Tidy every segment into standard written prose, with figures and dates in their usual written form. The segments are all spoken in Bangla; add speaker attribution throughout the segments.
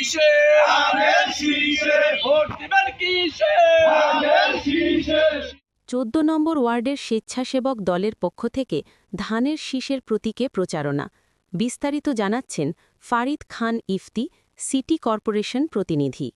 Speaker 1: কিসে ভোট দিবেন কিসে
Speaker 2: ১৪ নম্বর ওয়ার্ডের স্বেচ্ছাসেবক দলের পক্ষ থেকে ধানের শীষের প্রতীকে প্রচারণা। বিস্তারিত জানাচ্ছেন ফারিদ খান ইফতি, সিটি কর্পোরেশন প্রতিনিধি।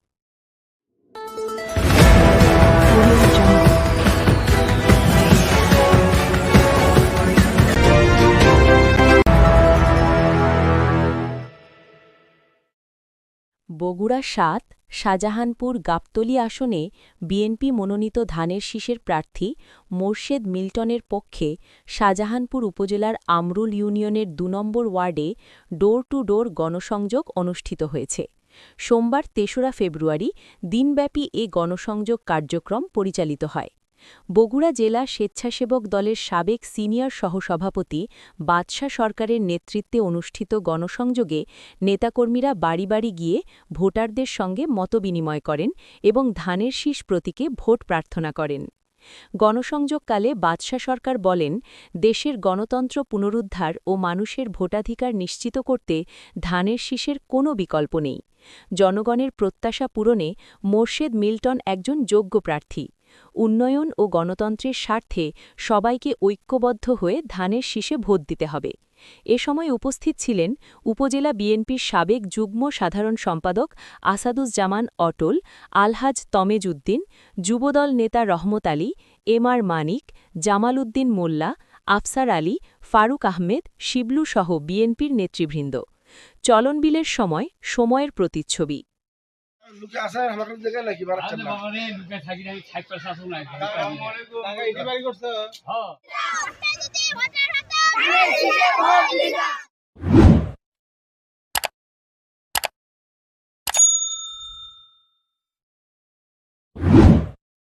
Speaker 2: বগুড়া ৭ শাহজাহানপুর গাবতলী আসনে বিএনপি মনোনীত ধানের শীষের প্রার্থী মোর্শেদ মিল্টনের পক্ষে শাহজাহানপুর উপজেলার আমরুল ইউনিয়নের ২ নম্বর ওয়ার্ডে ডোর টু ডোর গণসংযোগ অনুষ্ঠিত হয়েছে। সোমবার ৩রা ফেব্রুয়ারি দিনব্যাপী এ গণসংযোগ কার্যক্রম পরিচালিত হয়। বগুড়া জেলা স্বেচ্ছাসেবক দলের সাবেক সিনিয়র সহসভাপতি বাদশা সরকারের নেতৃত্বে অনুষ্ঠিত গণসংযোগে নেতাকর্মীরা বাড়ি বাড়ি গিয়ে ভোটারদের সঙ্গে মতবিনিময় করেন এবং ধানের শীষ প্রতীকে ভোট প্রার্থনা করেন। গণসংযোগকালে বাদশা সরকার বলেন, দেশের গণতন্ত্র পুনরুদ্ধার ও মানুষের ভোটাধিকার নিশ্চিত করতে ধানের শীষের কোনো বিকল্প নেই। জনগণের প্রত্যাশা পূরণে মোর্শেদ মিল্টন একজন যোগ্য প্রার্থী। উন্নয়ন ও গণতন্ত্রের স্বার্থে সবাইকে ঐক্যবদ্ধ হয়ে ধানের শীষে ভোট দিতে হবে। এ সময় উপস্থিত ছিলেন উপজেলা বিএনপির সাবেক যুগ্ম সাধারণ সম্পাদক আসাদুজ্জামান অটল, আলহাজ তমেজ উদ্দিন, যুবদল নেতা রহমত আলী, এম.আর. মানিক, জামাল উদ্দিন মোল্লা, আফসার আলী, ফারুক আহমেদ, শিবলু সহ বিএনপির নেতৃবৃন্দ। চলনবিলের সময় সময়ের প্রতিচ্ছবি।
Speaker 3: লোকে আসে আমাদের জায়গা নাকি বাড়াচ্ছেন না
Speaker 4: বাবা রে লোকে থাকি না সাইকেল শাসন নাই
Speaker 3: আসসালামু আলাইকুম টাকা ইটি বাড়ি করছে
Speaker 4: হ্যাঁ
Speaker 5: ভোটার হাতে